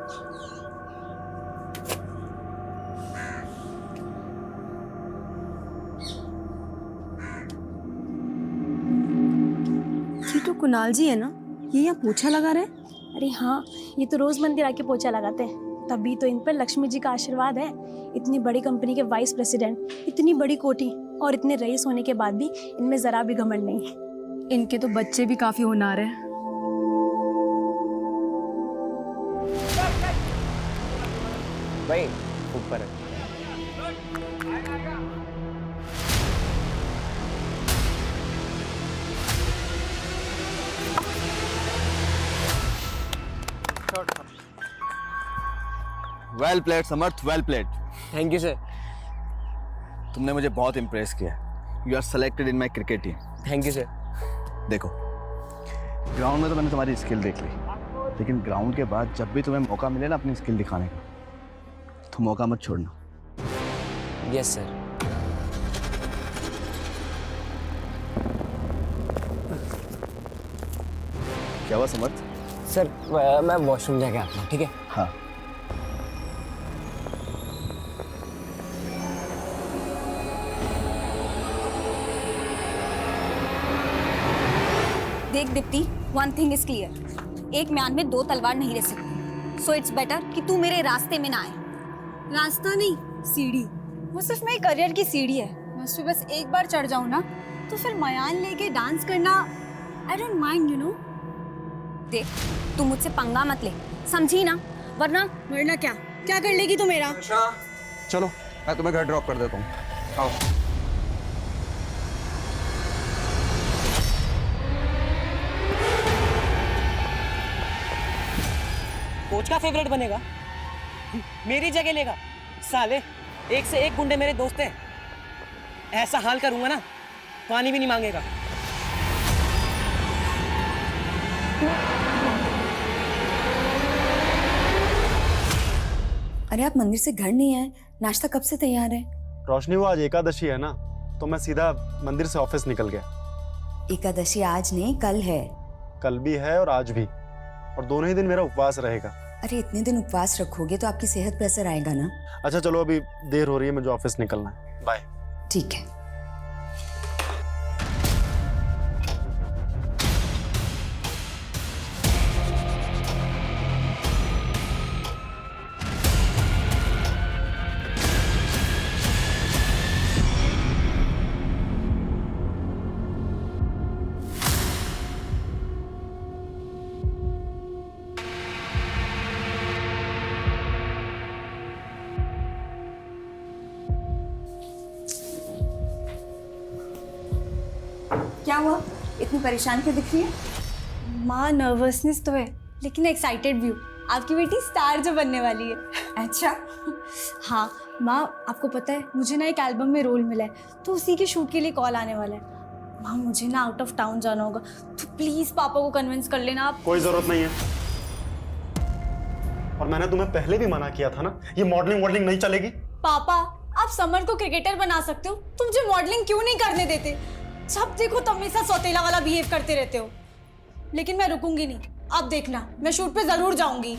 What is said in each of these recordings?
ये तो कुणाल जी है ना, ये यहाँ पोछा लगा रहे हैं। अरे हाँ, ये तो रोज मंदिर आके पोछा लगाते हैं, तभी तो इन पर लक्ष्मी जी का आशीर्वाद है। इतनी बड़ी कंपनी के वाइस प्रेसिडेंट, इतनी बड़ी कोठी और इतने रईस होने के बाद भी इनमें जरा भी घमंड नहीं है। इनके तो बच्चे भी काफी होनहार हैं। भाई ऊपर है। Well played Samarth, well played. Thank you sir. तुमने मुझे बहुत इम्प्रेस किया। You are selected in my cricket team. Thank you sir. देखो, ग्राउंड में तो मैंने तुम्हारी स्किल देख ली, लेकिन ग्राउंड के बाद जब भी तुम्हें मौका मिले ना अपनी स्किल दिखाने का, तो मौका मत छोड़ना। Yes sir. क्या हुआ समर्थ? सर मैं वॉशरूम जाके आता हूँ, ठीक है? हाँ। देख Deepti, one thing is clear, एक म्यान में दो तलवार नहीं रह सकती। सो इट्स बेटर कि तू मेरे रास्ते में ना आए। रास्ता नहीं, सीढ़ी। वो सिर्फ मेरे करियर की सीढ़ी है। मैं उस पे बस एक बार चढ़ जाऊं ना, तो फिर मयान लेके डांस करना I don't mind, you know. देख, तू मुझसे पंगा मत ले, समझी ना? वरना क्या कर लेगी तू मेरा? चलो मैं तुम्हें घर ड्रॉप कर देता हूँ, आओ। कोच का फेवरेट बनेगा, मेरी जगह लेगा। साले एक से एक गुंडे मेरे दोस्त हैं। ऐसा हाल करूंगा ना, पानी भी नहीं मांगेगा। अरे आप मंदिर से घर नहीं आए, नाश्ता कब से तैयार है? रोशनी, वो आज एकादशी है ना, तो मैं सीधा मंदिर से ऑफिस निकल गया। एकादशी आज नहीं, कल है। कल भी है और आज भी, और दोनों ही दिन मेरा उपवास रहेगा। अरे इतने दिन उपवास रखोगे तो आपकी सेहत पर असर आएगा ना। अच्छा चलो, अभी देर हो रही है, मुझे ऑफिस निकलना है। बाय। ठीक है। क्या हुआ, इतनी परेशान क्यों दिख रही है? माँ नर्वसनेस तो है, लेकिन एक्साइटेड भी हूँ। आपकी बेटी स्टार जो बनने वाली है। अच्छा। हाँ माँ, आपको पता है मुझे ना एक एल्बम में रोल मिला है, तो उसी के शूट के लिए कॉल आने वाला है। माँ मुझे ना आउट ऑफ टाउन जाना होगा, तो प्लीज पापा को कन्विंस कर लेना आप। कोई जरूरत नहीं है, और मैंने तुम्हें पहले भी मना किया था ना, ये मॉडलिंग नहीं चलेगी। पापा, आप समर को क्रिकेटर बना सकते हो, तुम मुझे मॉडलिंग क्यों नहीं करने देते? जब देखो तुम हमेशा सौतेला वाला बिहेव करते रहते हो। लेकिन मैं रुकूंगी नहीं, आप देखना, मैं शूट पे जरूर जाऊंगी।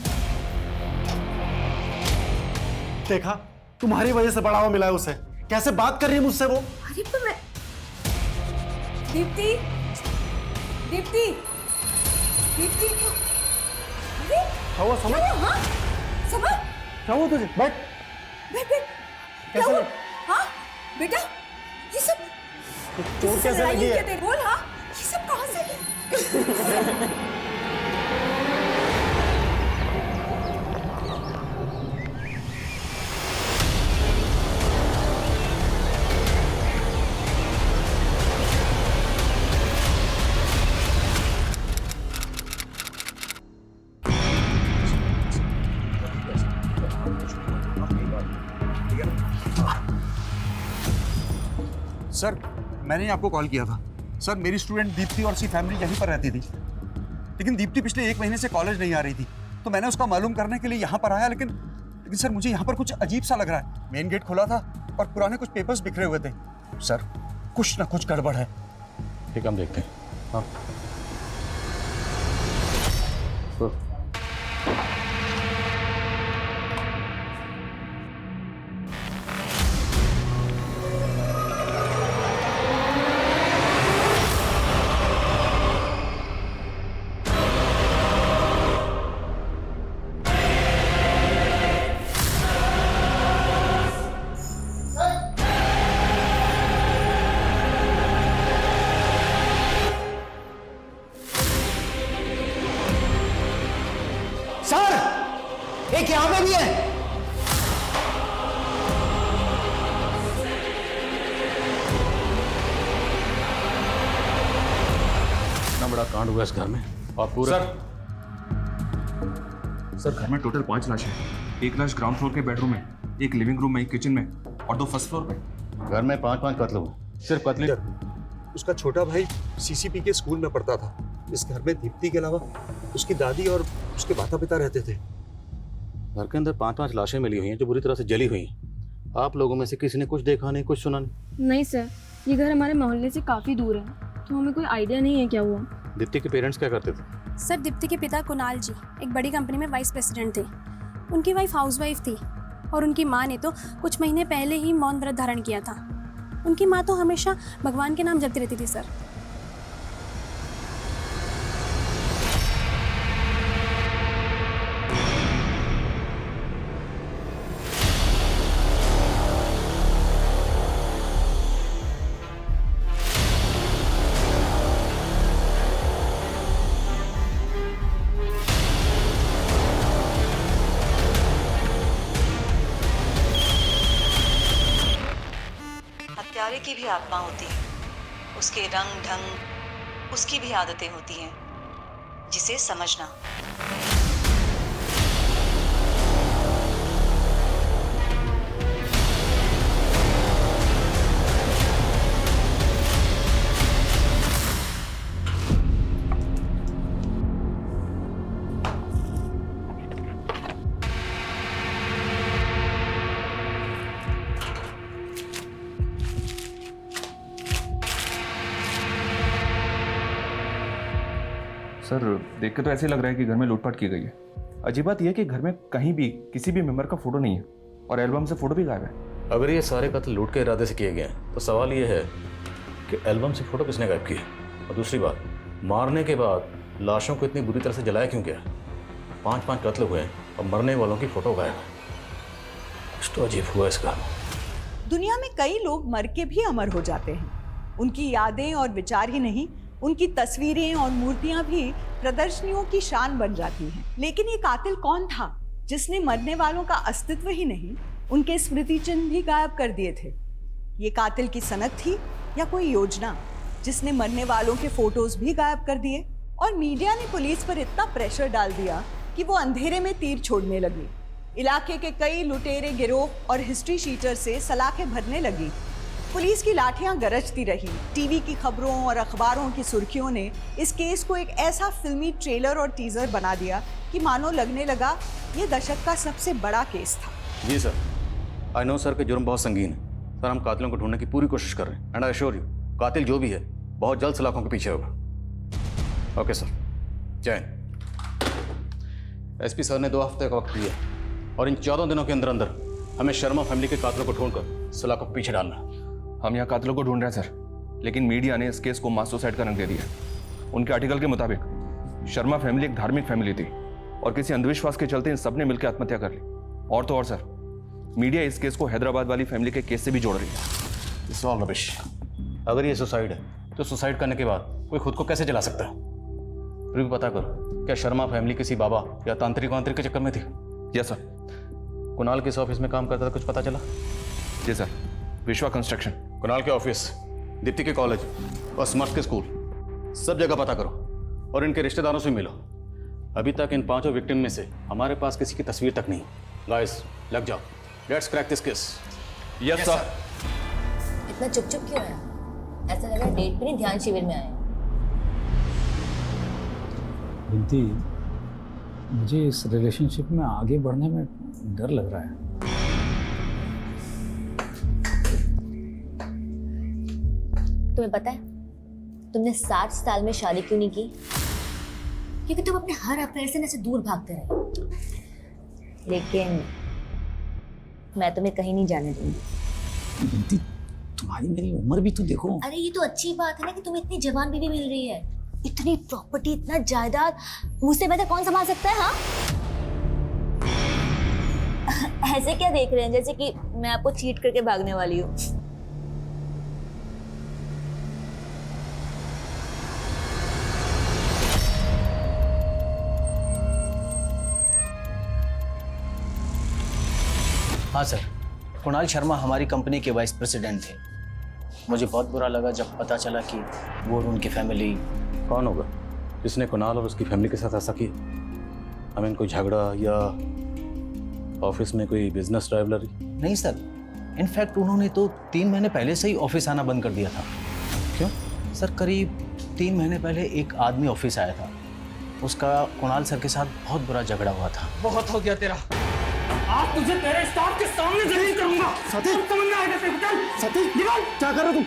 देखा, तुम्हारी वजह से बढ़ावा मिला है उसे। कैसे बात कर रही है मुझसे वो। अरे पर मैं दीप्ति, दीप्ति, दीप्ति, अरे क्या हुआ समझ? हाँ समर, क्या हुआ तुझे? बैठ। बैठ बैठ। क्या कैसे हुआ? लग- हाँ बेटा, ये सब चोट कैसे लगी है? बोल। हाँ, ये सब कहाँ से है? सर मैंने ही आपको कॉल किया था। सर मेरी स्टूडेंट दीप्ति और उसकी फैमिली यहीं पर रहती थी, लेकिन दीप्ति पिछले 1 महीने से कॉलेज नहीं आ रही थी, तो मैंने उसका मालूम करने के लिए यहाँ पर आया। लेकिन सर मुझे यहाँ पर कुछ अजीब सा लग रहा है। मेन गेट खुला था और पुराने कुछ पेपर्स बिखरे हुए थे। सर कुछ ना कुछ गड़बड़ है। ठीक, हम देखते हैं। हाँ सर एक यहाँ पे भी है। इतना बड़ा कांड हुआ इस घर में और पूरा सर घर में टोटल 5 लाशें हैं। एक लाश ग्राउंड फ्लोर के बेडरूम में, एक लिविंग रूम में, एक किचन में और 2 फर्स्ट फ्लोर पे। घर में 5-5 कत्ल हुए। सिर्फ कत्ल। उसका छोटा भाई सीसीपी के स्कूल में पढ़ता था। इस घर में दीप्ति के अलावा उसकी दादी और उसके माता पिता रहते थे। घर के अंदर 5-5 लाशें मिली हुई हैं जो बुरी तरह से जली हुई हैं। आप लोगों में से किसी ने कुछ देखा नहीं, कुछ सुना नहीं? नहीं सर, ये घर हमारे मोहल्ले से काफ़ी दूर है, तो हमें कोई आइडिया नहीं है क्या हुआ। दीप्ति के पेरेंट्स क्या करते थे? सर दीप्ति के पिता कुणाल जी एक बड़ी कंपनी में वाइस प्रेसिडेंट थे। उनकी वाइफ हाउसवाइफ थी और उनकी माँ ने तो कुछ महीने पहले ही मौन व्रत धारण किया था। उनकी माँ तो हमेशा भगवान के नाम जपती रहती थी सर। हत्यारे की भी आत्मा होती है, उसके रंग ढंग, उसकी भी आदतें होती हैं, जिसे समझना। सर देख के तो ऐसे लग रहा है कि घर में लूटपाट की गई है। अजीब बात यह है कि घर में कहीं भी किसी भी मेंबर का फोटो नहीं है और एल्बम से फोटो भी गायब है। अगर ये सारे कत्ल लूट के इरादे से किए गए हैं तो सवाल ये है कि एल्बम से फोटो किसने गायब की? और दूसरी बात, मारने के बाद लाशों को इतनी बुरी तरह से जलाया क्यों गया? 5-5 कत्ल हुए हैं और मरने वालों की फोटो गायब है। कुछ तो अजीब हुआ इसका। दुनिया में कई लोग मर के भी अमर हो जाते हैं। उनकी यादें और विचार ही नहीं, उनकी तस्वीरें और मूर्तियां भी प्रदर्शनियों की शान बन जाती हैं। लेकिन ये कातिल कौन था जिसने मरने वालों का अस्तित्व ही नहीं, उनके स्मृति चिन्ह भी गायब कर दिए थे? ये कातिल की सनक थी या कोई योजना जिसने मरने वालों के फोटोज भी गायब कर दिए? और मीडिया ने पुलिस पर इतना प्रेशर डाल दिया कि वो अंधेरे में तीर छोड़ने लगी। इलाके के कई लुटेरे गिरोह और हिस्ट्री शीटर से सलाखें भरने लगी। पुलिस की लाठियां गरजती रही। टीवी की खबरों और अखबारों की सुर्खियों ने इस केस को एक ऐसा फिल्मी ट्रेलर और टीजर बना दिया कि मानो लगने लगा ये दशक का सबसे बड़ा केस था। जी सर, आई नो सर कि जुर्म बहुत संगीन है। सर हम कातिलों को ढूंढने की पूरी कोशिश कर रहे हैं एंड आई अश्योर यू कातिल जो भी है बहुत जल्द सलाखों के पीछे होगा। ओके सर, जय। एसपी सर ने 2 हफ्ते का वक्त दिया और इन 14 दिनों के अंदर अंदर हमें शर्मा फैमिली के कातिलों को ढूंढकर सलाखों के पीछे डालना है। हम यहाँ कातिलों को ढूंढ रहे हैं सर, लेकिन मीडिया ने इस केस को मास सुसाइड का रंग दे दिया। उनके आर्टिकल के मुताबिक शर्मा फैमिली एक धार्मिक फैमिली थी और किसी अंधविश्वास के चलते इन सबने मिलकर आत्महत्या कर ली। और तो और सर, मीडिया इस केस को हैदराबाद वाली फैमिली के केस से भी जोड़ रही है। It's all rubbish. अगर ये सुसाइड है तो सुसाइड करने के बाद कोई खुद को कैसे जला सकता है? फिर भी पता करो, क्या शर्मा फैमिली किसी बाबा या तांत्रिक वांत्रिक के चक्कर में थी? Yes sir. कुणाल किस ऑफिस में काम करता था, कुछ पता चला? जी सर, विश्वा कंस्ट्रक्शन। कुणाल के ऑफिस, दीप्ति के कॉलेज और स्मर्थ के स्कूल, सब जगह पता करो और इनके रिश्तेदारों से मिलो। अभी तक इन 5 विक्टिम में से हमारे पास किसी की तस्वीर तक नहीं। गाइस लग जाओ, let's crack this case. Yes sir. इतना चुप चुप क्यों है? ऐसा लग रहा है डेट पे नहीं ध्यान शिविर में आए। बिंती, मुझे इस रिलेशनशिप में आगे बढ़ने में डर लग रहा है। तुम्हें पता है तुमने 7 साल में शादी क्यों नहीं की? क्योंकि तुम अपने हर अफेयर से ऐसे दूर भागते रहे। लेकिन मैं तुम्हें कहीं नहीं जाने दूंगी। बिंती, तुम्हारी मेरी उम्र भी तो देखो। अरे ये तो अच्छी बात है ना कि तुम्हें इतनी जवान बीवी मिल रही है। इतनी प्रॉपर्टी, इतना जायदाद, मुझसे बेहतर कौन संभाल सकता है? हाँ ऐसे क्या देख रहे हैं जैसे कि मैं आपको चीट करके भागने वाली हूँ। हाँ सर, कुणाल शर्मा हमारी कंपनी के वाइस प्रेसिडेंट थे। मुझे बहुत बुरा लगा जब पता चला कि वो और उनकी फैमिली। कौन होगा जिसने कुणाल और उसकी फैमिली के साथ ऐसा किया? आई मीन कोई झगड़ा या ऑफिस में कोई बिजनेस राइवलरी? नहीं सर, इनफैक्ट उन्होंने तो 3 महीने पहले से ही ऑफिस आना बंद कर दिया था। क्यों? सर करीब 3 महीने पहले एक आदमी ऑफिस आया था, उसका कुणाल सर के साथ बहुत बुरा झगड़ा हुआ था। बहुत हो गया तेरा, आज तुझे तेरे स्टाफ के सामने जलील करूंगा। साथी, समझ में आएगा तेरे को? चल साथी, निकल। क्या कर रहे हो तुम?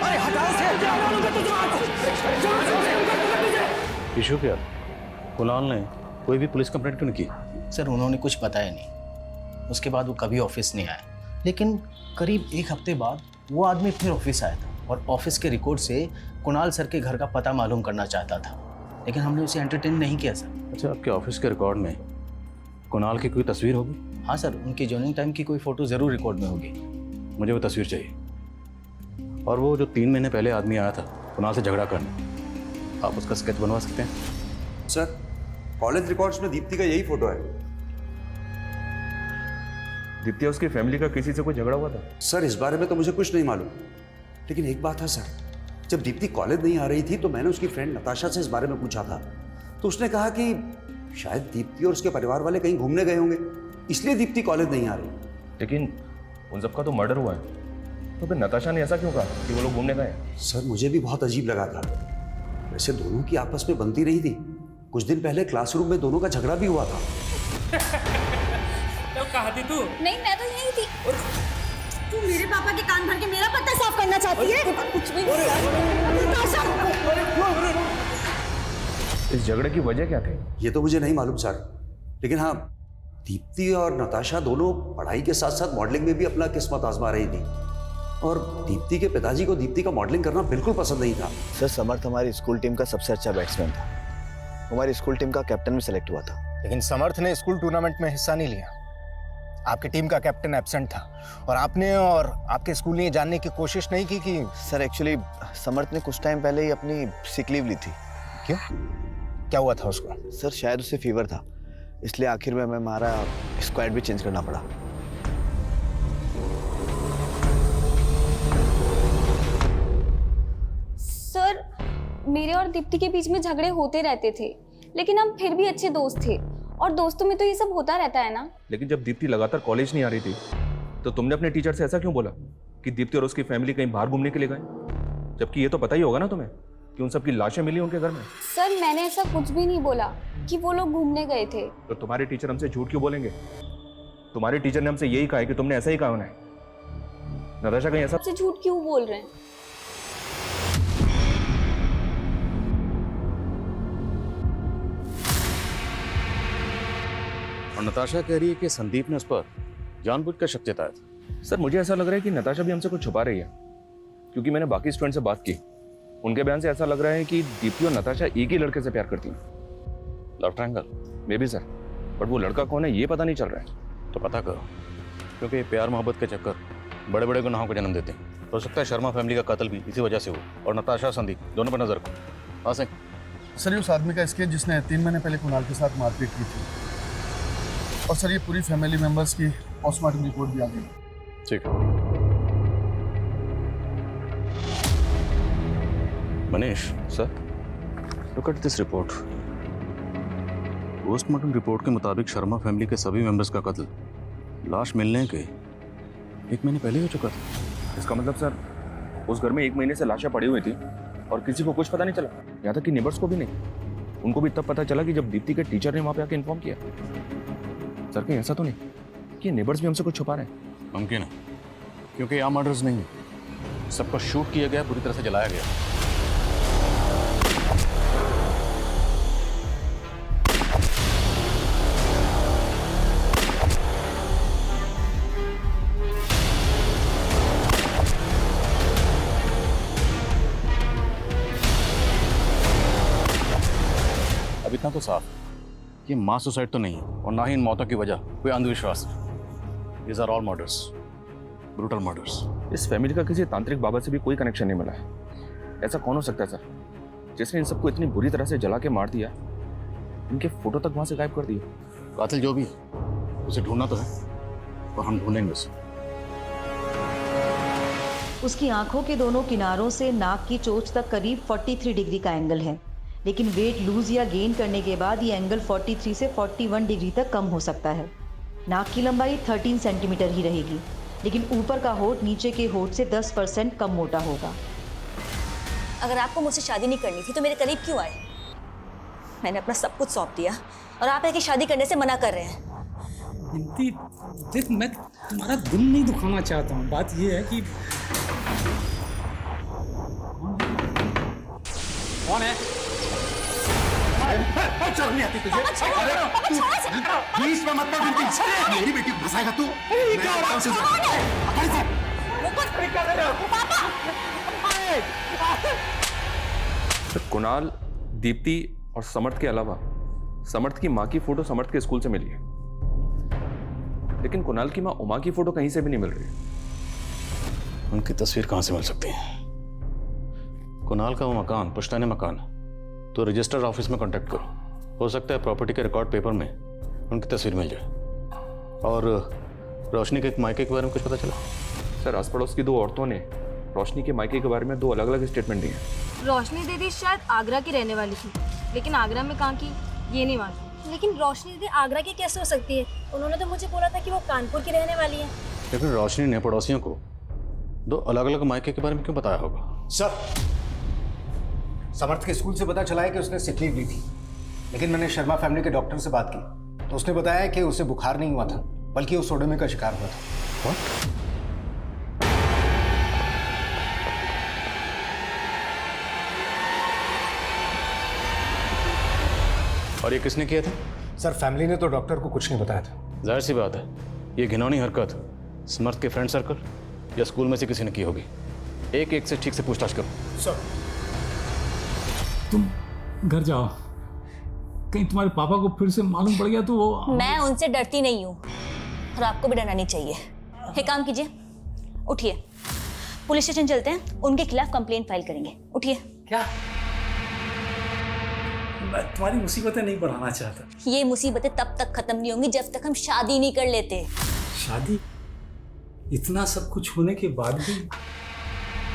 अरे हटाओ से। इशू क्या? कुणाल ने कोई भी पुलिस कंप्लेंट क्यों नहीं की? सर उन्होंने कुछ बताया नहीं, उसके बाद वो कभी ऑफिस नहीं आए। लेकिन करीब 1 हफ्ते बाद वो आदमी फिर ऑफिस आया था और ऑफिस के रिकॉर्ड से कुणाल सर के घर का पता मालूम करना चाहता था, लेकिन हमने उसे एंटरटेन नहीं किया सर। अच्छा, आपके ऑफिस के रिकॉर्ड में कुणाल की कोई तस्वीर होगी? हाँ सर, उनकी जॉइनिंग टाइम की कोई फ़ोटो ज़रूर रिकॉर्ड में होगी। मुझे वो तस्वीर चाहिए। और वो जो 3 महीने पहले आदमी आया था कुणाल से झगड़ा करने, आप उसका स्केच बनवा सकते हैं? सर, कॉलेज रिकॉर्ड्स में दीप्ति का यही फोटो है। दीप्ति और उसकी फैमिली का किसी से कोई झगड़ा हुआ था? सर इस बारे में तो मुझे कुछ नहीं मालूम, लेकिन एक बात है सर, जब दीप्ति कॉलेज नहीं आ रही थी तो मैंने उसकी फ्रेंड नताशा से इस बारे में पूछा था, तो उसने कहा कि शायद दीप्ति और उसके परिवार वाले कहीं घूमने गए होंगे, इसलिए दीप्ति कॉलेज नहीं आ रही। लेकिन उन सबका तो मर्डर हुआ है, तो फिर नताशा ने ऐसा क्यों कहा कि वो लोग घूमने गए? सर मुझे भी बहुत अजीब लगा था। वैसे दोनों की आपस में बनती रही थी, कुछ दिन पहले क्लासरूम में दोनों का झगड़ा भी हुआ था। तो कहाँ थी तू? नहीं, मैं तो यही थी। तू मेरे पापा के कान भर के मेरा पत्ता साफ करना चाहती है? कुछ भी इस झगड़े की वजह क्या थी? ये तो मुझे नहीं मालूम सर, लेकिन हाँ, दीप्ति और नताशा दोनों पढ़ाई के साथ साथ मॉडलिंग में भी अपना किस्मत आजमा रही थी, और दीप्ति के पिताजी को दीप्ति का मॉडलिंग करना बिल्कुल पसंद नहीं था। सर समर्थ हमारी स्कूल टीम का सबसे अच्छा बैट्समैन था, हमारी स्कूल टीम का कैप्टन भी सिलेक्ट हुआ था। लेकिन समर्थ ने स्कूल टूर्नामेंट में हिस्सा नहीं लिया, आपकी टीम का कैप्टन एब्सेंट था, और आपने और आपके स्कूल ने ये जानने की कोशिश नहीं की कि... सर एक्चुअली समर्थ ने कुछ टाइम पहले ही अपनी सिक लीव ली थी। क्यों? क्या हुआ था उसको? सर शायद उसे फीवर था, इसलिए आखिर में हमारा स्क्वाड भी चेंज करना पड़ा। सर, मेरे और दीप्ति के बीच में झगड़े होते रहते थे, लेकिन हम फिर भी अच्छे दोस्त थे, और दोस्तों में तो ये सब होता रहता है ना। लेकिन जब दीप्ति लगातार कॉलेज नहीं आ रही थी तो तुमने अपने टीचर से ऐसा क्यों बोला कि दीप्ति और उसकी फैमिली कहीं बाहर घूमने के लिए गए, जबकि ये तो पता ही होगा ना तुम्हें कि उन सब की लाशें मिली उनके घर में? सर मैंने ऐसा कुछ भी नहीं बोला कि वो लोग घूमने गए थे। तो तुम्हारे टीचर हमसे झूठ क्यों बोलेंगे? तुम्हारे टीचर ने हमसे यही कहा है कि तुमने ऐसा ही कहा उन्हें। नताशा कहीं ऐसा... आपसे झूठ क्यों बोल रहे हैं? और नताशा कह रही है कि संदीप ने उस पर जानबूझ कर शक जताया था। सर मुझे ऐसा लग रहा है कि नताशा भी हमसे कुछ छुपा रही है, क्योंकि मैंने बाकी स्टूडेंट से बात की, उनके बयान से ऐसा लग रहा है कि दीप्ति और नताशा एक ही लड़के से प्यार करती हैं। Love triangle? May be sir, but वो लड़का कौन है ये पता नहीं चल रहा है। तो पता करो, क्योंकि प्यार मोहब्बत के चक्कर बड़े बड़े गुनाहों को जन्म देते हैं। हो सकता है शर्मा फैमिली का कत्ल भी इसी वजह से हो, और नताशा संदीप दोनों पर नजर रखो। हाँ सर, ये उस आदमी का स्केच जिसने 3 महीने पहले कुणाल के साथ मारपीट की थी, और सर ये पूरी फैमिली मेंबर्स की पोस्टमार्टम रिपोर्ट भी आ गई। ठीक है Manish sir, look at this report. Postmortem report के मुताबिक शर्मा फैमिली के सभी मेंबर्स का कत्ल लाश मिलने के 1 महीने पहले हो चुका था। इसका मतलब सर उस घर में 1 महीने से लाशें पड़ी हुई थी और किसी को कुछ पता नहीं चला, यहाँ तक कि नेबर्स को भी नहीं। उनको भी तब पता चला कि जब दीप्ति के टीचर ने वहाँ पे आके इन्फॉर्म किया। सर कहीं ऐसा तो नहीं कि नेबर्स भी हमसे कुछ छुपा रहे हैं? मुमकिन है, क्योंकि यहाँ मर्डर्स नहीं है, सबको शूट किया गया, पूरी तरह से जलाया गया। अब इतना तो साफ, ये मास सुसाइड तो नहीं है, और ना ही इन मौतों की वजह कोई अंधविश्वास। These are all murders, brutal murders। इस फैमिली का किसी तांत्रिक बाबा से भी कोई कनेक्शन नहीं मिला है। ऐसा कौन हो सकता है सर जिसने इन सबको इतनी बुरी तरह से जला के मार दिया इनके फोटो तक वहां से गायब कर दिए। कातिल जो भी उसे ढूंढना तो है और हम ढूंढेंगे उसे। उसकी आंखों के दोनों किनारों से नाक की चोंच तक करीब 43 डिग्री का एंगल है, लेकिन वेट लूज या गेन करने के बाद ये एंगल 43 से 41 डिग्री तक कम हो सकता है। नाक की लंबाई 13 सेंटीमीटर ही रहेगी, लेकिन ऊपर का होठ नीचे के होठ से 10% कम मोटा होगा। अगर आपको मुझसे शादी नहीं करनी थी तो मेरे करीब क्यों आए? मैंने अपना सब कुछ सौंप दिया और आप है कि शादी करने से मना कर रहे हैं। इनती देख, मैं तुम्हारा दिल नहीं दुखाना चाहता हूँ। बात ये है कि कौन है? शर्म नहीं आती तुझे? प्लीज मैं मत कर, मेरी बेटी को फंसाएगा तू? कुणाल, दीप्ति और समर्थ के अलावा समर्थ की माँ की फोटो समर्थ के स्कूल से मिली है, लेकिन कुणाल की माँ उमा की फोटो कहीं से भी नहीं मिल रही। उनकी तस्वीर कहाँ से मिल सकती है? कुणाल का वो मकान पुश्तैनी मकान, तो रजिस्टर ऑफिस में कांटेक्ट करो। हो सकता है प्रॉपर्टी के रिकॉर्ड पेपर में उनकी तस्वीर मिल जाए। और रोशनी के एक मायके के बारे में कुछ पता चला? सर, आस पड़ोस की 2 औरतों ने रोशनी के मायके के बारे में 2 अलग अलग स्टेटमेंट दिए हैं। रोशनी दीदी शायद आगरा की रहने वाली थी, लेकिन आगरा में कहाँ की ये नहीं मालूम। लेकिन रोशनी दीदी आगरा की कैसे हो सकती है? उन्होंने तो मुझे बोला था कि वो कानपुर की रहने वाली है। लेकिन रोशनी ने पड़ोसियों को 2 अलग अलग मायके के बारे में क्यों बताया होगा? सर, समर्थ के स्कूल से पता चला है कि उसने सिक लीव ली थी, लेकिन मैंने शर्मा फैमिली के डॉक्टर से बात की तो उसने बताया कि उसे बुखार नहीं हुआ था, बल्कि वो सोडोमी का शिकार हुआ था। और ये किसने किया था? सर, फैमिली ने तो डॉक्टर को कुछ नहीं बताया था। जाहिर सी बात है, ये घिनौनी हरकत समर्थ के फ्रेंड सर्कल या स्कूल में से किसी ने की होगी। एक से ठीक से पूछताछ करो। सर, तुम घर जाओ, कहीं तुम्हारे पापा को फिर से मालूम पड़ गया तो वो। मैं उनसे डरती नहीं हूँ और आपको भी डरना नहीं चाहिए। एक काम कीजिए, उठिए, पुलिस स्टेशन चलते हैं, उनके खिलाफ कंप्लेंट फाइल करेंगे। उठिए। क्या? मैं तुम्हारी मुसीबतें नहीं बढ़ाना चाहता। ये मुसीबतें तब तक खत्म नहीं होंगी जब तक हम शादी नहीं कर लेते। शादी? इतना सब कुछ होने के बाद भी?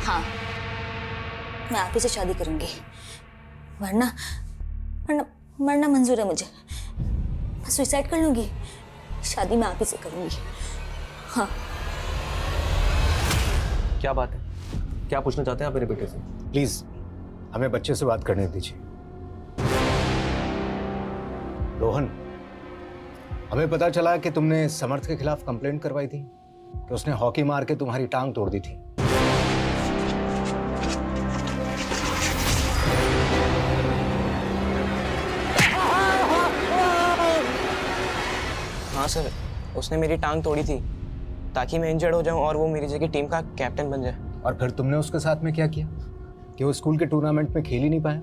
हाँ, मैं आप ही से शादी करूंगी, वरना मरना मंजूर है मुझे। मैं सुसाइड कर लूंगी, शादी मैं आप ही से करूंगी। हाँ। क्या बात है? क्या पूछना चाहते हैं आप मेरे बेटे से? प्लीज हमें बच्चे से बात करने दीजिए। रोहन, हमें पता चला कि तुमने समर्थ के खिलाफ कंप्लेंट करवाई थी कि उसने हॉकी मार के तुम्हारी टांग तोड़ दी थी। हाँ सर, उसने मेरी टांग तोड़ी थी ताकि मैं इंजर्ड हो जाऊं और वो मेरी जगह टीम का कैप्टन बन जाए। और फिर तुमने उसके साथ में क्या किया कि वो स्कूल के टूर्नामेंट में खेल ही नहीं पाया?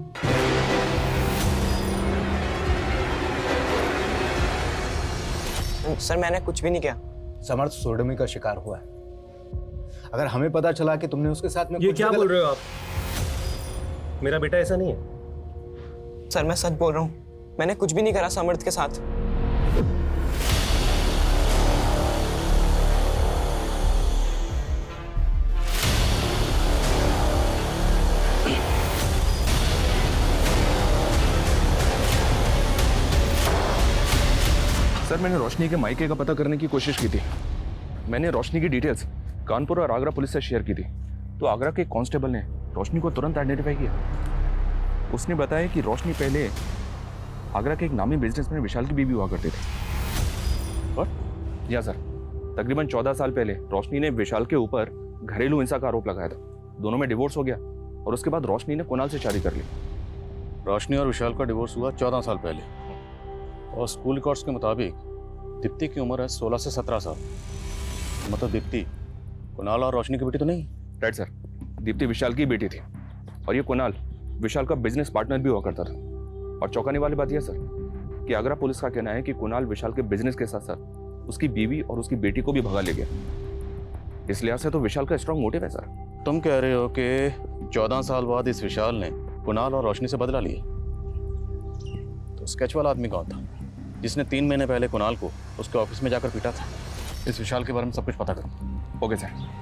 सर, मैंने कुछ भी नहीं किया। समर्थ सोडोमी का शिकार हुआ है। अगर हमें पता चला कि तुमने उसके साथ में ये क्या बोल रहे हो आप? मेरा बेटा ऐसा नहीं है। सर, मैं सच बोल रहा हूँ, मैंने कुछ भी नहीं करा समर्थ के साथ। सर, मैंने रोशनी के मायके का पता करने की कोशिश की थी। मैंने रोशनी की डिटेल्स कानपुर और आगरा पुलिस से शेयर की थी, तो आगरा के कांस्टेबल ने रोशनी को तुरंत आइडेंटिफाई किया। उसने बताया कि रोशनी पहले आगरा के एक नामी बिजनेसमैन विशाल की बीवी हुआ करते थे। और जी हाँ सर, तकरीबन 14 साल पहले रोशनी ने विशाल के ऊपर घरेलू हिंसा का आरोप लगाया था। दोनों में डिवोर्स हो गया और उसके बाद रोशनी ने कुणाल से शादी कर ली। रोशनी और विशाल का डिवोर्स हुआ 14 साल पहले, और स्कूल रिकॉर्ड्स के मुताबिक दीप्ति की उम्र है 16 से 17 साल। मतलब दीप्ति कुणाल और रोशनी की बेटी तो नहीं? राइट सर, दीप्ति विशाल की बेटी थी और ये कुणाल विशाल का बिजनेस पार्टनर भी हुआ करता था। और चौंकाने वाली बात यह सर कि आगरा पुलिस का कहना है कि कुणाल विशाल के बिजनेस के साथ साथ उसकी बीवी और उसकी बेटी को भी भगा ले गया। इस लिहाज से तो विशाल का स्ट्रॉन्ग मोटिव है सर। तुम कह रहे हो कि 14 साल बाद इस विशाल ने कुणाल और रोशनी से बदला लिया? तो स्केच वाला आदमी कौन था जिसने 3 महीने पहले कुणाल को उसके ऑफिस में जाकर पीटा था? इस विशाल के बारे में सब कुछ पता करो। Okay sir.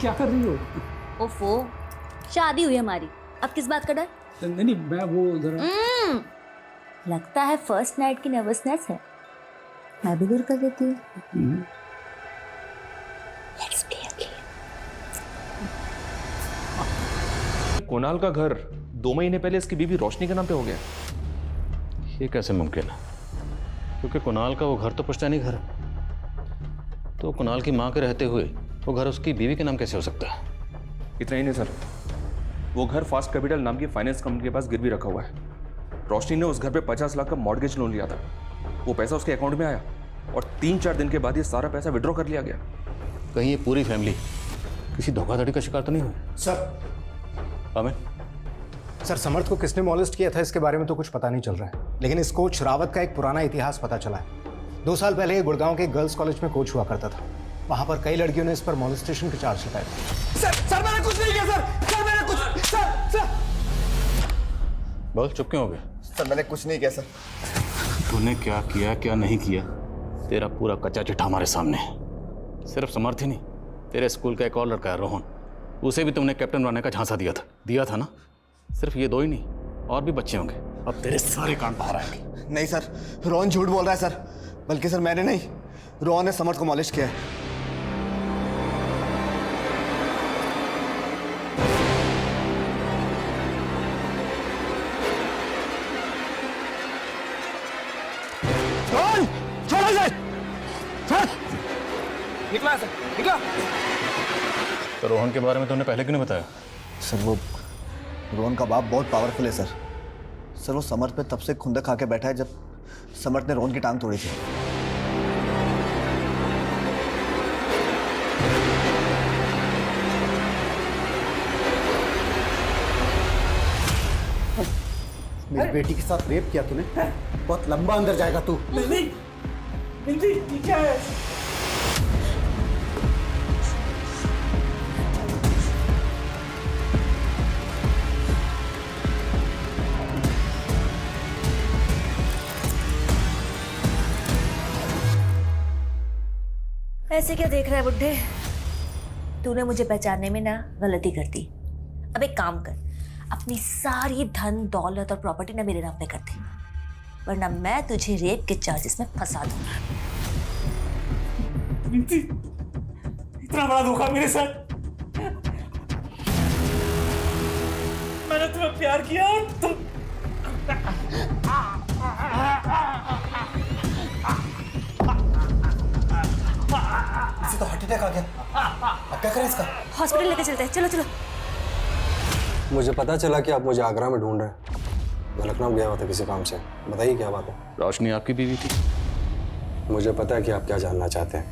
क्या कर रही हो? ओफो, शादी हुई हमारी, अब किस बात का डर? नहीं मैं वो जरा लगता है फर्स्ट नाइट की नर्वसनेस है, मैं भी दूर कर देती हूँ। कुणाल का घर 2 महीने पहले इसकी बीवी रोशनी के नाम पे हो गया। ये कैसे मुमकिन है? क्योंकि कुणाल का वो घर तो पुश्तैनी घर है, तो कुणाल की माँ के रहते हुए वो घर उसकी बीवी के नाम कैसे हो सकता है? इतना ही नहीं सर, वो घर फास्ट कैपिटल नाम की फाइनेंस कंपनी के पास गिरवी रखा हुआ है। रोशनी ने उस घर पे 50 लाख का मॉर्गेज लोन लिया था, वो पैसा उसके अकाउंट में आया और 3-4 दिन के बाद ये सारा पैसा विड्रॉ कर लिया गया। कहीं ये पूरी फैमिली किसी धोखाधड़ी का शिकार तो नहीं हुई? सर अमिन, सर समर्थ को किसने मॉलेस्ट किया था इसके बारे में तो कुछ पता नहीं चल रहा है, लेकिन इस कोच रावत का एक पुराना इतिहास पता चला है। 2 साल पहले ये गुड़गांव के गर्ल्स कॉलेज में कोच हुआ करता था, वहां पर कई लड़कियों ने इस पर मॉलेस्टेशन के चार्ज लगाए। सर मैंने कुछ नहीं किया सर मैंने कुछ सर बोल, चुप क्यों हो गए? सर मैंने कुछ नहीं किया सर। तूने क्या किया क्या नहीं किया, तेरा पूरा कच्चा चिट्ठा हमारे सामने है। सिर्फ समर्थ ही नहीं, तेरे स्कूल का एक और लड़का है रोहन, उसे भी तुमने कैप्टन बनने का झांसा दिया था ना? सिर्फ ये 2 ही नहीं, और भी बच्चे होंगे। अब तेरे सारे कांड बाहर आएंगे। नहीं सर, रोहन झूठ बोल रहा है सर। बल्कि सर मैंने नहीं, रोहन ने समर्थ को मॉलिश किया है। रोहन छोड़ो इसे, निकला सर, निकला। तो रोहन के बारे में तुमने पहले क्यों नहीं बताया? सर वो रोहन का बाप बहुत पावरफुल है सर। सर वो समर्थ पे तब से खुंदक खा के बैठा है जब समर्थ ने रोहन की टांग तोड़ी थी। मेरी बेटी के साथ रेप किया तूने, बहुत लंबा अंदर जाएगा तू। नहीं ये क्या है? ऐसे क्या देख रहा है बुड्ढे? तूने मुझे पहचानने में ना गलती कर दी। अब एक काम कर, अपनी सारी धन दौलत और प्रॉपर्टी ना मेरे नाम पे कर दे, वरना मैं तुझे रेप के चार्जेस में फंसा दूंगा। इतना बड़ा धोखा मेरे साथ। मैंने तुम्हें प्यार किया और तुम इसे तो हार्ट अटैक आ गया, अब क्या करें इसका? हॉस्पिटल लेके चलते हैं, चलो चलो। मुझे पता चला कि आप मुझे आगरा में ढूंढ रहे हैं। मैं लखनऊ गया हुआ था किसी काम से। बताइए क्या बात है? रोशनी आपकी बीवी थी? मुझे पता है कि आप क्या जानना चाहते हैं।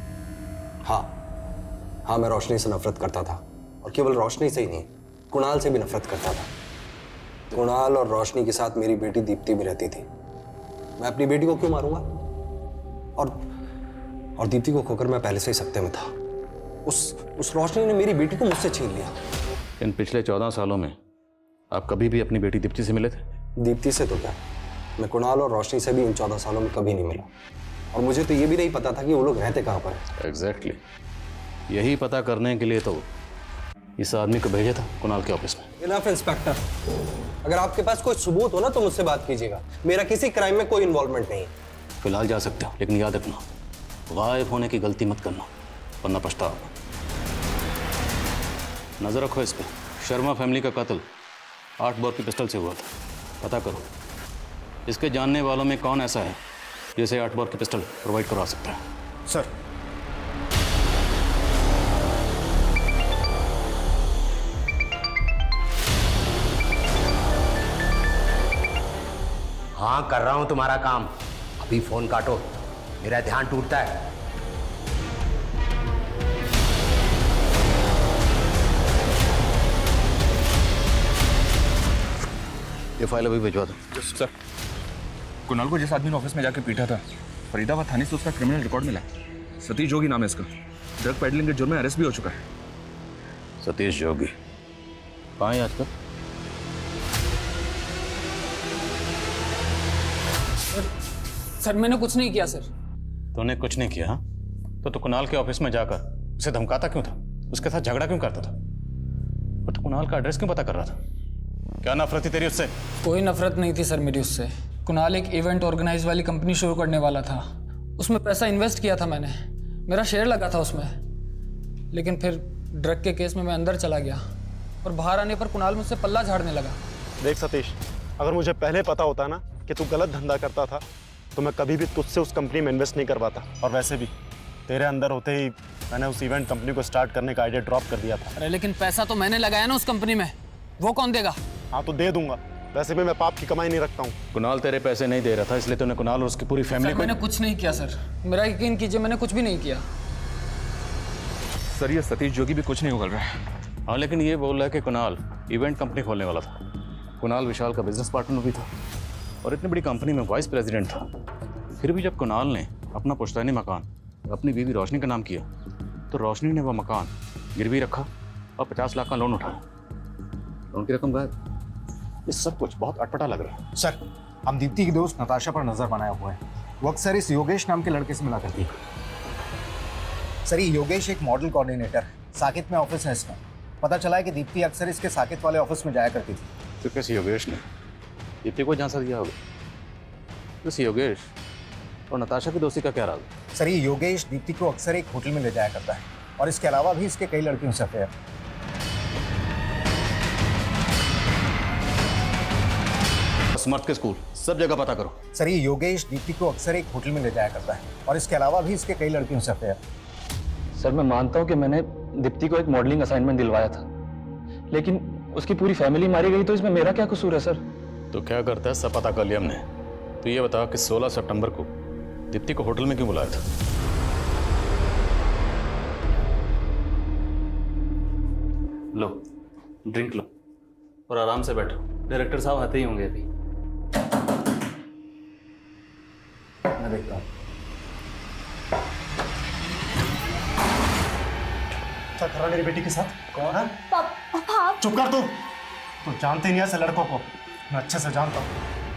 हाँ मैं रोशनी से नफरत करता था, और केवल रोशनी से ही नहीं, कुणाल से भी नफरत करता था। कुणाल और रोशनी के साथ मेरी बेटी दीप्ति भी रहती थी। मैं अपनी बेटी को क्यों मारूंगा? और दीप्ति को खोकर मैं पहले से ही सकते में था। उस रोशनी ने मेरी बेटी को मुझसे छीन लिया। इन पिछले 14 सालों में आप कभी भी अपनी बेटी दीप्ति से मिले थे? दीप्ति से तो क्या, मैं कुणाल और रोशनी से भी इन 14 सालों में कभी नहीं मिला, और मुझे तो ये भी नहीं पता था कि वो लोग रहते कहाँ पर हैं। एग्जैक्टली, यही पता करने के लिए तो इस आदमी को भेजा था कुणाल के ऑफिस में। इनफ इंस्पेक्टर, अगर आपके पास कोई सबूत हो ना तो मुझसे बात कीजिएगा। मेरा किसी क्राइम में कोई इन्वॉल्वमेंट नहीं है। फिलहाल जा सकते हो, लेकिन याद रखना वाइफ होने की गलती मत करना, वरना पछताओगे। नजर रखो इस पे। शर्मा फैमिली का कत्ल 8 बोर की पिस्टल से हुआ था। पता करो इसके जानने वालों में कौन ऐसा है जिसे 8 बोर की पिस्टल प्रोवाइड करवा सकता है। सर हाँ कर रहा हूं तुम्हारा काम। अभी फोन काटो, मेरा ध्यान टूटता है। ये फाइल अभी भिजवा दो। सर, कुणाल को जिस आदमी ने ऑफिस में जाके पीटा था, फरीदाबाद थाने से उसका क्रिमिनल रिकॉर्ड मिला। सतीश जोगी नाम है इसका। ड्रग पेडलिंग के जुर्म में अरेस्ट भी हो चुका है। सतीश जोगी कहाँ है आजकल? सर मैंने कुछ नहीं किया सर। तूने कुछ नहीं किया? हाँ, तो तू कुणाल के ऑफिस में जाकर उसे धमकाता क्यों था? उसके साथ झगड़ा क्यों करता था? और तू कुणाल का एड्रेस क्यों पता कर रहा था? क्या नफरत थी तेरी उससे? कोई नफरत नहीं थी सर मेरी उससे। कुणाल एक इवेंट ऑर्गेनाइज वाली कंपनी शुरू करने वाला था, उसमें पैसा इन्वेस्ट किया था मैंने, मेरा शेयर लगा था उसमें। लेकिन फिर ड्रग के केस में मैं अंदर चला गया और बाहर आने पर कुणाल मुझसे पल्ला झाड़ने लगा। देख सतीश, अगर मुझे पहले पता होता ना कि तू गलत धंधा करता था तो मैं कभी भी तुझसे उस कंपनी में इन्वेस्ट नहीं करवाता। और वैसे भी तेरे अंदर होते ही मैंने उस इवेंट कंपनी को स्टार्ट करने का आइडिया ड्रॉप कर दिया था। अरे लेकिन पैसा तो मैंने लगाया ना उस कंपनी में, वो कौन देगा? हाँ तो दे दूंगा, वैसे भी मैं पाप की कमाई नहीं रखता हूँ। कुणाल तेरे पैसे नहीं दे रहा था, इसलिए तूने कुणाल और उसकी पूरी फैमिली को। मैंने कुछ नहीं किया सर, मेरा यकीन कीजिए, मैंने कुछ भी नहीं किया। सर ये सतीश जोगी भी कुछ नहीं उगल रहा है। हाँ लेकिन ये बोल रहा है कि कुणाल इवेंट कंपनी खोलने वाला था। कुणाल विशाल का बिजनेस पार्टनर भी था और इतनी बड़ी कंपनी में वाइस प्रेसिडेंट था। फिर भी जब कुणाल ने अपना पुश्तैनी मकान अपनी बीवी रोशनी का नाम किया तो रोशनी ने वह मकान गिरवी रखा और 50 लाख का लोन उठाया। लोन की रकम गायब। ये सब कुछ बहुत अटपटा लग रहा है। सर, हम दीप्ति की दोस्त नताशा पर नजर बनाया हुआ है। वो अक्सर इस योगेश नाम के लड़के से मिला करती है। सर ये योगेश एक मॉडल कोऑर्डिनेटर है, साकेत में ऑफिस है इसका। पता चला है कि दीप्ति अक्सर इसके साकेत वाले ऑफिस में जाया करती थी। तो कैसे योगेश ने दीप्ति को झांसा दिया होगा? तो योगेश और नताशा की दोस्ती का क्या राज? सर ये योगेश दीप्ति को अक्सर एक होटल में ले जाया करता है और इसके अलावा भी इसके कई लड़कियों से अफेयर। स्मर्थ के स्कूल सब जगह पता करो। सर ये योगेश दीप्ति को अक्सर एक होटल में ले जाया करता है और इसके अलावा भी इसके कई लड़कियों से अफेयर। सर मैं मानता हूँ कि मैंने दीप्ति को एक मॉडलिंग असाइनमेंट दिलवाया था, लेकिन उसकी पूरी फैमिली मारी गई तो इसमें मेरा क्या कसूर है सर? तो क्या करता है सब पता कर लिया हमने। तो ये बता कि 16 सितंबर को दीप्ति को होटल में क्यों बुलाया था? लो ड्रिंक लो और आराम से बैठो। डायरेक्टर साहब आते ही होंगे अभी। मैं देखता हूँ। क्या कर रहा मेरी बेटी के साथ? कौन है? पापा चुप कर तू। तू जानते नहीं ऐसे लड़कों को, मैं अच्छे से जानता हूँ।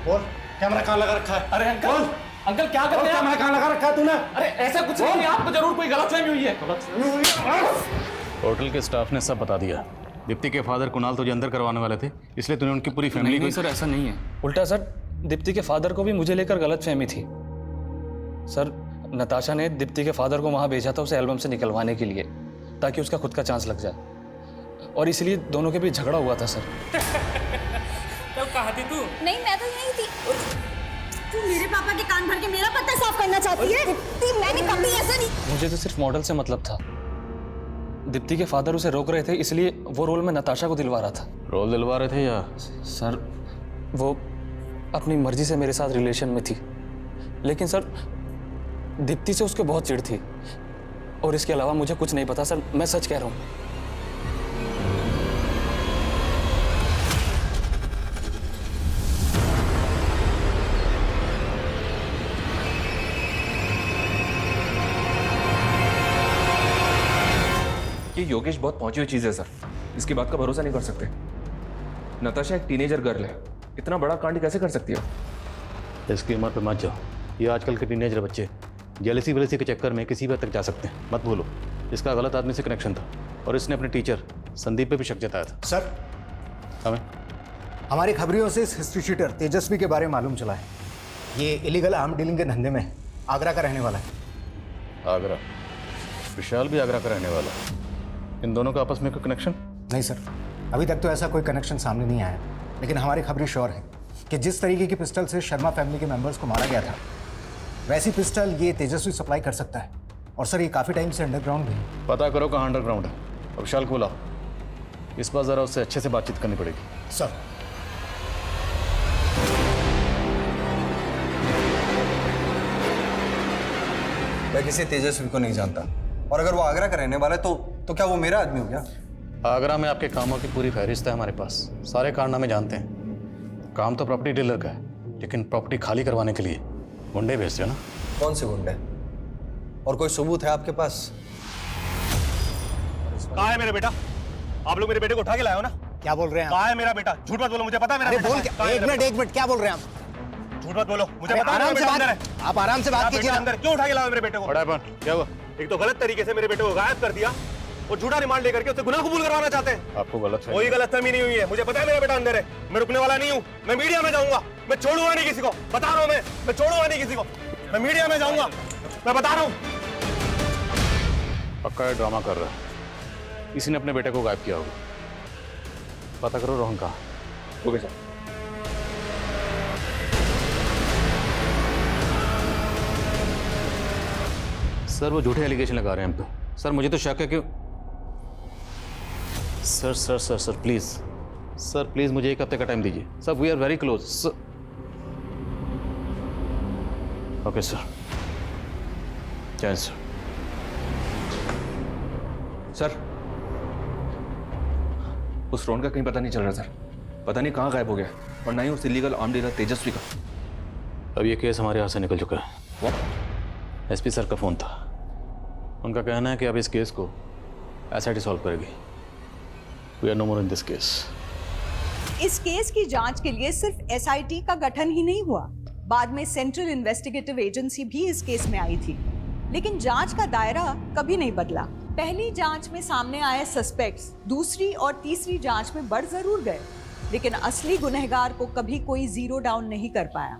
बोल, कैमरा कहाँ लगा रखा है? अरे अंकल, अंकल क्या कर रहे हैं? कैमरा कहाँ लगा रखा है तूने? अरे ऐसा कुछ नहीं है, आपको जरूर कोई गलतफहमी हुई है। होटल के स्टाफ ने सब बता दिया। दीप्ति के फादर कुणाल तुझे अंदर करवाने वाले थे, इसलिए तूने उनकी पूरी फैमिली नहीं सर, ऐसा नहीं है। उल्टा सर, दीप्ति के फादर को भी मुझे लेकर गलतफहमी थी। सर नताशा ने दीप्ति के फादर को वहाँ भेजा था उसे एल्बम से निकलवाने के लिए, ताकि उसका खुद का चांस लग जाए, और इसलिए दोनों के बीच झगड़ा हुआ था सर। कब कहा थी तू? नहीं मैं तो नहीं थी। तू मेरे पापा के कान भर के मेरा पत्ता साफ करना चाहती है? मैंने कभी ऐसा नहीं। मुझे तो सिर्फ मॉडल से मतलब था। दीप्ति के फादर उसे रोक रहे थे, इसलिए वो रोल में नताशा को दिलवा रहा था। रोल दिलवा रहे थे या? सर वो अपनी मर्जी से मेरे साथ रिलेशन में थी, लेकिन सर दीप्ति से उसके बहुत चिढ़ थी, और इसके अलावा मुझे कुछ नहीं पता सर, मैं सच कह रहा हूँ। ये योगेश बहुत पहुंची हुई चीज है सर, इसकी बात का भरोसा नहीं कर सकते। नताशा एक टीनेजर गर्ल है, इतना बड़ा कांड कैसे कर सकती है? इसकी उम्र पे मत जाओ। ये आजकल के टीनेजर बच्चे जेलसी वेलसी के चक्कर में किसी भी हद तक जा सकते हैं, मत भूलो। इसका गलत आदमी से कनेक्शन था और इसने अपने टीचर संदीप पे भी शक जताया था। सर हमें हमारी खबरियों से इस हिस्ट्री शीटर तेजस्वी के बारे में मालूम चला है। ये इलीगल आर्म डीलिंग के धंधे में आगरा का रहने वाला है। आगरा? विशाल भी आगरा का रहने वाला है। इन दोनों का आपस में कोई कनेक्शन? नहीं सर, अभी तक तो ऐसा कोई कनेक्शन सामने नहीं आया, लेकिन हमारी खबरें श्योर है कि जिस तरीके की पिस्टल से शर्मा फैमिली के मेंबर्स को मारा गया था, वैसी पिस्टल ये तेजस्वी सप्लाई कर सकता है। और सर ये काफ़ी टाइम से अंडरग्राउंड भी है। पता करो कहाँ अंडरग्राउंड है और विशाल को बुलाओ। इस बार ज़रा उससे अच्छे से बातचीत करनी पड़ेगी। सर मैं किसी तेजस्वी को नहीं जानता, और अगर वो आगरा का रहने वाला है तो क्या वो मेरा आदमी हो गया? आगरा में आपके कामों की पूरी फहरिस्त है हमारे पास, सारे कारनामे जानते हैं। काम तो प्रॉपर्टी डीलर का है, लेकिन प्रॉपर्टी खाली करवाने के लिए गुंडे भेजते हो ना। कौन से गुंडे? और कोई सबूत है आपके पास? कहाँ है मेरा बेटा? आप लोग मेरे बेटे को उठा के लाए हो ना? क्या बोल रहे हैं? कहाँ है मेरा बेटा? झूठ मत बोलो, मुझे पता है मेरा बेटा। एक मिनट, क्या बोल रहे हैं आप? झूठ मत बोलो, मुझे पता है मेरा बेटा अंदर है। आप आराम से बात कीजिए। अंदर क्यों उठा के लाए मेरे बेटे को? क्या हुआ? एक तो गलत तरीके से मेरे बेटे को गायब कर दिया, और झूठा रिमांड लेकर के उससे गुनाह कबूल करवाना चाहते हैं। आपको गलत कोई गलतफहमी नहीं हुई है, मुझे पता है मेरा बेटा अंदर है। मैं रुकने वाला नहीं हूँ, मैं मीडिया में जाऊंगा, मैं छोड़ूंगा नहीं किसी को, बता रहा हूँ। मैं छोड़ूंगा नहीं किसी को, मैं मीडिया में जाऊंगा, मैं बता रहा हूँ। पक्का ये ड्रामा कर रहा है, इसी ने अपने बेटे को गायब किया होगा। पता करो रोहन कहाँ। Okay sir. सर वो झूठे एलिगेशन लगा रहे हैं हम पे। सर मुझे तो शक है कि sir sir sir sir please sir please मुझे एक हफ्ते का टाइम दीजिए sir. We are very close sir. Okay sir, Jai sir. Sir उस रोन का कहीं पता नहीं चल रहा सर, पता नहीं कहाँ गायब हो गया, और ना ही उस इलीगल आर्म डीलर तेजस्वी का। अब ये केस हमारे हाथ से निकल चुका है। एसपी सर का फोन था, उनका कहना है कि अब इस केस को एसआईटी सॉल्व करेगी। We are no more in this case. इस केस की जांच के लिए सिर्फ एसआईटी का गठन ही नहीं हुआ, बाद में सेंट्रल इन्वेस्टिगेटिव एजेंसी भी इस केस में आई थी, लेकिन जांच का दायरा कभी नहीं बदला। पहली जांच में सामने आए सस्पेक्ट्स दूसरी और तीसरी जांच में बढ़ जरूर गए, लेकिन असली गुनहगार को कभी कोई जीरो डाउन नहीं कर पाया।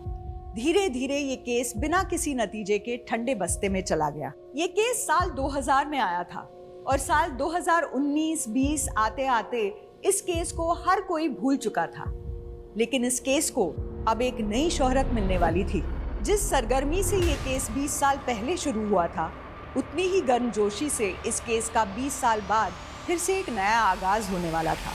धीरे धीरे ये केस बिना किसी नतीजे के ठंडे बस्ते में चला गया। ये केस साल 2000 में आया था, और साल 2019-20 आते आते इस केस को हर कोई भूल चुका था। लेकिन इस केस को अब एक नई शोहरत मिलने वाली थी। जिस सरगर्मी से ये केस 20 साल पहले शुरू हुआ था, उतनी ही गर्मजोशी से इस केस का 20 साल बाद फिर से एक नया आगाज होने वाला था।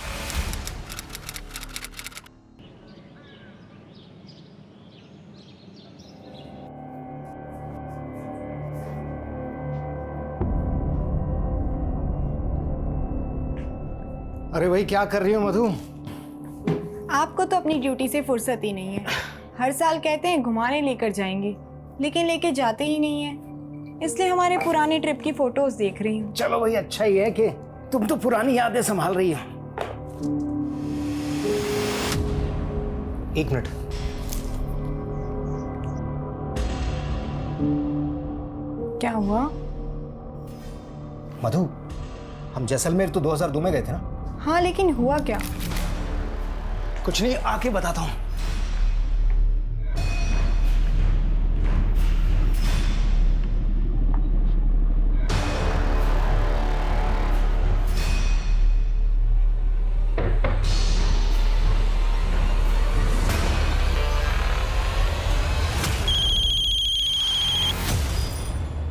अरे भाई क्या कर रही हो मधु? आपको तो अपनी ड्यूटी से फुर्सत ही नहीं है। हर साल कहते हैं घुमाने लेकर जाएंगे, लेकिन लेके जाते ही नहीं है। इसलिए हमारे पुराने ट्रिप की फोटोज देख रही हूँ। चलो भाई अच्छा ही है कि तुम तो पुरानी यादें संभाल रही हो। एक मिनट, क्या हुआ? मधु हम जैसलमेर तो 2002 में गए थे ना? हाँ लेकिन हुआ क्या? कुछ नहीं, आके बताता हूँ।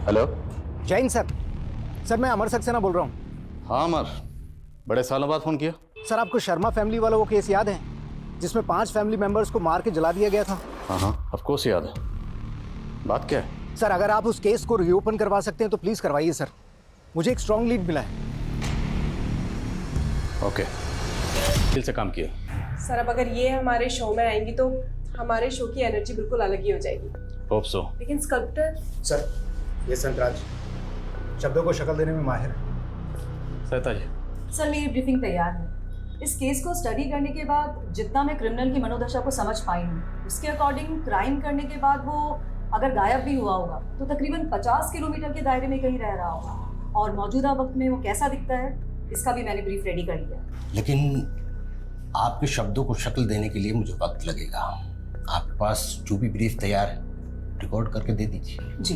हेलो जैन सर, मैं अमर सक्सेना बोल रहा हूँ। हाँ अमर, बड़े सालों बाद फोन किया। सर आपको शर्मा फैमिली वाला वो केस याद है जिसमें 5 फैमिली मेंबर्स को मार के जला दिया गया था? हाँ हाँ ऑफ कोर्स याद है। बात क्या है? सर अगर आप उस केस को रीओपन करवा सकते हैं तो प्लीज करवाइए सर, मुझे एक स्ट्रॉन्ग लीड मिला है। ओके, दिल से काम किया। सर अब अगर ये हमारे शो में आएंगी तो हमारे शो की एनर्जी बिल्कुल अलग ही हो जाएगी। Hope so. लेकिन स्कल्प्टर सर, ये संतराज शब्दों को शक्ल देने में माहिर है। सहता जी। सर मेरी ब्रीफिंग तैयार है। इस केस को स्टडी करने के बाद जितना मैं क्रिमिनल की मनोदशा को समझ पाई हूँ, उसके अकॉर्डिंग क्राइम करने के बाद वो अगर गायब भी हुआ होगा तो तकरीबन 50 किलोमीटर के दायरे में कहीं रह रहा होगा, और मौजूदा वक्त में वो कैसा दिखता है इसका भी मैंने ब्रीफ रेडी कर लिया। लेकिन आपके शब्दों को शक्ल देने के लिए मुझे वक्त लगेगा। आपके पास जो भी ब्रीफ तैयार है रिकॉर्ड करके दे दीजिए। जी।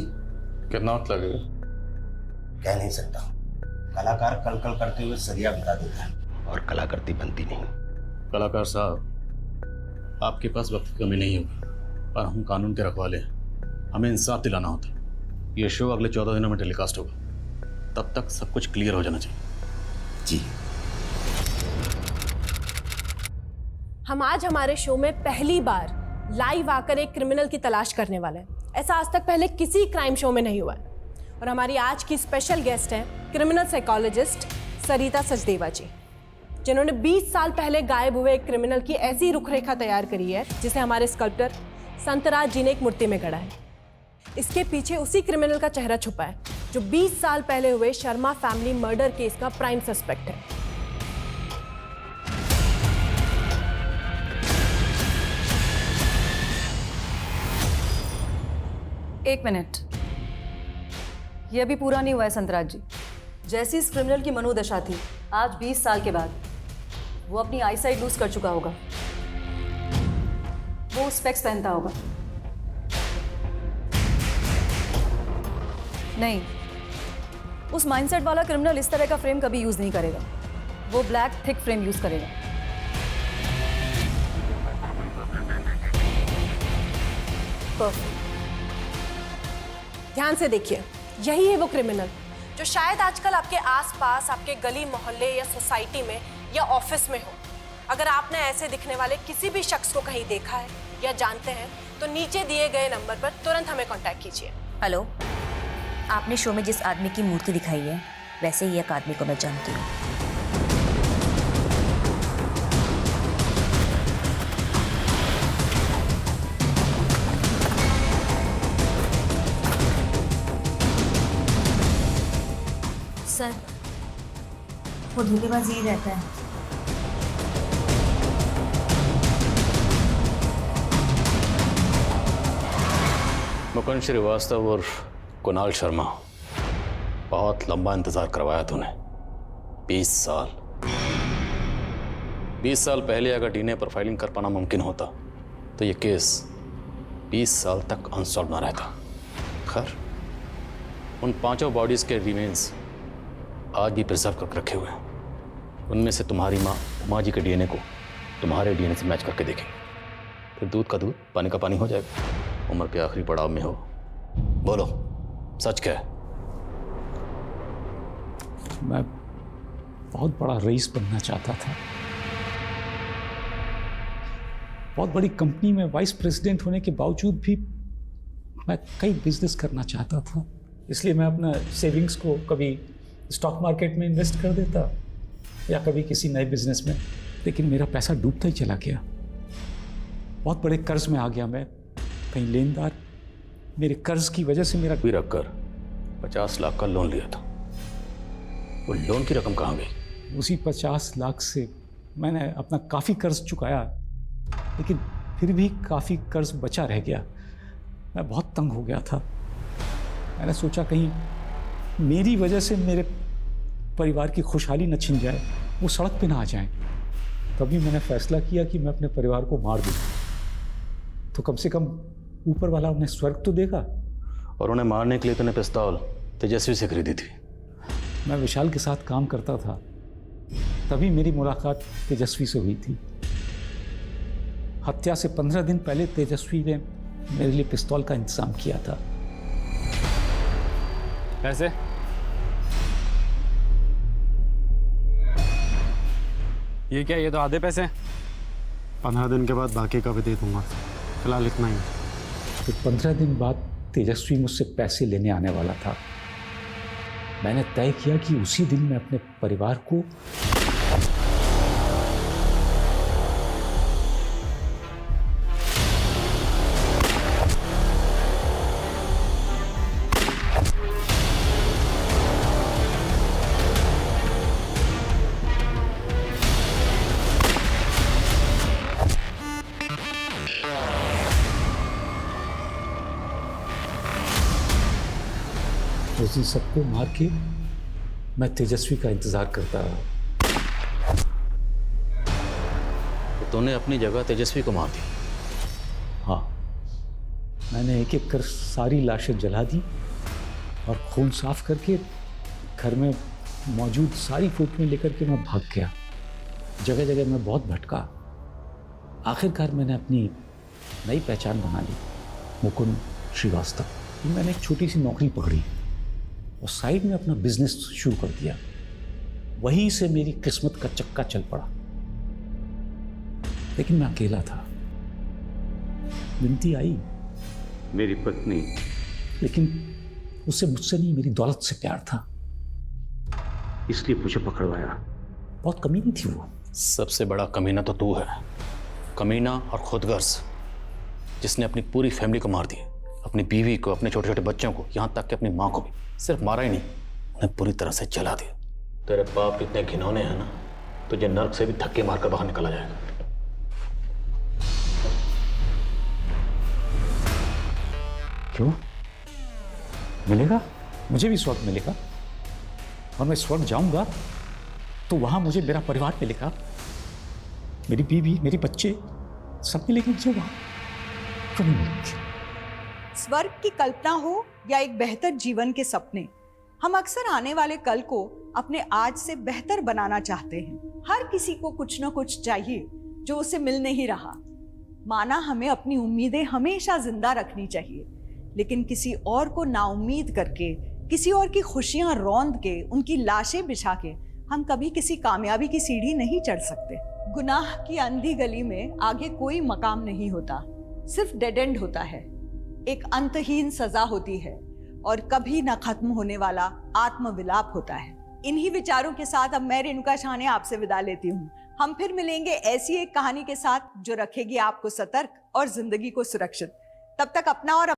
कितना वक्त लगेगा? कह नहीं सकता। कलाकार कल कल करते हुए सरिया बिता देता है, और कलाकृति बनती नहीं। कलाकार साहब, आपके पास वक्त की कमी नहीं होगी, पर हम कानून के रखवाले हैं, हमें इंसाफ दिलाना होता है। ये शो अगले 14 दिनों में टेलीकास्ट होगा, तब तक सब कुछ क्लियर हो जाना चाहिए। जी। हम आज हमारे शो में पहली बार लाइव आकर एक क्रिमिनल की तलाश करने वाले हैं। ऐसा आज तक पहले किसी क्राइम शो में नहीं हुआ है। और हमारी आज की स्पेशल गेस्ट हैं क्रिमिनल साइकोलॉजिस्ट सरिता सचदेवा जी, जिन्होंने 20 साल पहले गायब हुए एक क्रिमिनल की ऐसी रुखरेखा तैयार करी है जिसे हमारे स्कल्प्टर संतराज जी ने एक मूर्ति में गढ़ा है। इसके पीछे उसी क्रिमिनल का चेहरा छुपा है जो 20 साल पहले हुए शर्मा फैमिली मर्डर केस का प्राइम सस्पेक्ट है। एक मिनट, ये अभी पूरा नहीं हुआ है संतराज जी। जैसी इस क्रिमिनल की मनोदशा थी, आज 20 साल के बाद वो अपनी आईसाइट लूज कर चुका होगा। वो स्पेक्स पहनता होगा। नहीं, उस माइंडसेट वाला क्रिमिनल इस तरह का फ्रेम कभी यूज नहीं करेगा। वो ब्लैक थिक फ्रेम यूज करेगा। परफेक्ट। ध्यान से देखिए, यही है वो क्रिमिनल जो शायद आजकल आपके आसपास, आपके गली मोहल्ले या सोसाइटी में या ऑफिस में हो। अगर आपने ऐसे दिखने वाले किसी भी शख्स को कहीं देखा है या जानते हैं तो नीचे दिए गए नंबर पर तुरंत हमें कांटेक्ट कीजिए। हेलो, आपने शो में जिस आदमी की मूर्ति दिखाई है वैसे ही एक आदमी को मैं जानती हूँ। सर, वो धोखेबाज यही रहता है। मुकुंद श्रीवास्तव और कुणाल शर्मा, बहुत लंबा इंतजार करवाया तूने। 20 साल 20 साल पहले अगर डीएनए प्रोफाइलिंग कर पाना मुमकिन होता तो ये केस 20 साल तक अनसॉल्व ना रहता। खैर, उन 5 बॉडीज के रिमेन्स आज भी प्रिजर्व करके रखे हुए हैं। उनमें से तुम्हारी माँ उमा जी के डीएनए को तुम्हारे डीएनए से मैच करके देखेंगे, फिर दूध का दूध पानी का पानी हो जाएगा। उम्र के आखिरी पड़ाव में हो। बोलो, सच क्या है? मैं बहुत बड़ा रईस बनना चाहता था। बहुत बड़ी कंपनी में वाइस प्रेसिडेंट होने के बावजूद भी मैं कई बिजनेस करना चाहता था। इसलिए मैं अपना सेविंग्स को कभी स्टॉक मार्केट में इन्वेस्ट कर देता या कभी किसी नए बिजनेस में, लेकिन मेरा पैसा डूबता ही चला गया। बहुत बड़े कर्ज में आ गया मैं। कहीं लेनदार मेरे कर्ज की वजह से मेरा भी रखकर 50 लाख का लोन लिया था। वो लोन की रकम कहाँ गई? उसी 50 लाख से मैंने अपना काफ़ी कर्ज चुकाया, लेकिन फिर भी काफ़ी कर्ज बचा रह गया। मैं बहुत तंग हो गया था। मैंने सोचा कहीं मेरी वजह से मेरे परिवार की खुशहाली न छिन जाए, वो सड़क पे ना आ जाए। तभी मैंने फैसला किया कि मैं अपने परिवार को मार दूँ, तो कम से कम ऊपर वाला उन्हें स्वर्ग तो देगा। और उन्हें मारने के लिए तूने पिस्तौल तेजस्वी से खरीदी थी। मैं विशाल के साथ काम करता था, तभी मेरी मुलाकात तेजस्वी से हुई थी। हत्या से 15 दिन पहले तेजस्वी ने मेरे लिए पिस्तौल का इंतजाम किया था। कैसे? ये क्या, ये तो आधे पैसे। 15 दिन के बाद बाकी का भी दे दूंगा, फिलहाल इतना ही। फिर 15 दिन बाद तेजस्वी मुझसे पैसे लेने आने वाला था। मैंने तय किया कि उसी दिन मैं अपने परिवार को उस दिन सबको मार के मैं तेजस्वी का इंतजार करता रहा। तो तूने अपनी जगह तेजस्वी को मार दी? हाँ, मैंने एक एक कर सारी लाशें जला दी और खून साफ करके घर में मौजूद सारी फोटोएं लेकर के मैं भाग गया। जगह जगह मैं बहुत भटका। आखिरकार मैंने अपनी नई पहचान बना ली, मुकुंद श्रीवास्तव। मैंने एक छोटी सी नौकरी पकड़ी और साइड में अपना बिजनेस शुरू कर दिया। वहीं से मेरी किस्मत का चक्का चल पड़ा। लेकिन मैं अकेला था। विनती आई, मेरी पत्नी, लेकिन उसे मुझसे नहीं मेरी दौलत से प्यार था, इसलिए मुझे पकड़वाया। बहुत कमीनी थी वो। सबसे बड़ा कमीना तो तू है, कमीना और खुदगर्ज, जिसने अपनी पूरी फैमिली को मार दिया, अपनी बीवी को, अपने छोटे छोटे बच्चों को, यहाँ तक कि अपनी माँ को भी। सिर्फ मारा ही नहीं, उन्हें पूरी तरह से जला दिया। तेरे पाप इतने घिनौने हैं ना, तुझे नर्क से भी धक्के मारकर बाहर निकाला जाएगा। क्यों? मिलेगा, मुझे भी स्वर्ग मिलेगा, और मैं स्वर्ग जाऊंगा तो वहां मुझे मेरा परिवार मिलेगा, मेरी बीवी, मेरे बच्चे, सब मिलेंगे मुझे वहां। क्यों नहीं मिलेंगे? स्वर्ग की कल्पना हो या एक बेहतर जीवन के सपने, हम अक्सर आने वाले कल को अपने आज से बेहतर बनाना चाहते हैं। हर किसी को कुछ न कुछ चाहिए जो उसे मिल नहीं रहा। माना हमें अपनी उम्मीदें हमेशा जिंदा रखनी चाहिए, लेकिन किसी और को नाउम्मीद करके, किसी और की खुशियां रौंद के, उनकी लाशें बिछा के हम कभी किसी कामयाबी की सीढ़ी नहीं चढ़ सकते। गुनाह की अंधी गली में आगे कोई मकाम नहीं होता, सिर्फ डेड एंड होता है। एक अंतहीन सजा होती है और कभी न खत्म होने वाला आत्मविलाप होता है। इन्हीं विचारों के साथ अब मैं रेणुका शाह आपसे विदा लेती हूँ। हम फिर मिलेंगे ऐसी एक कहानी के साथ जो रखेगी आपको सतर्क और जिंदगी को सुरक्षित। तब तक अपना और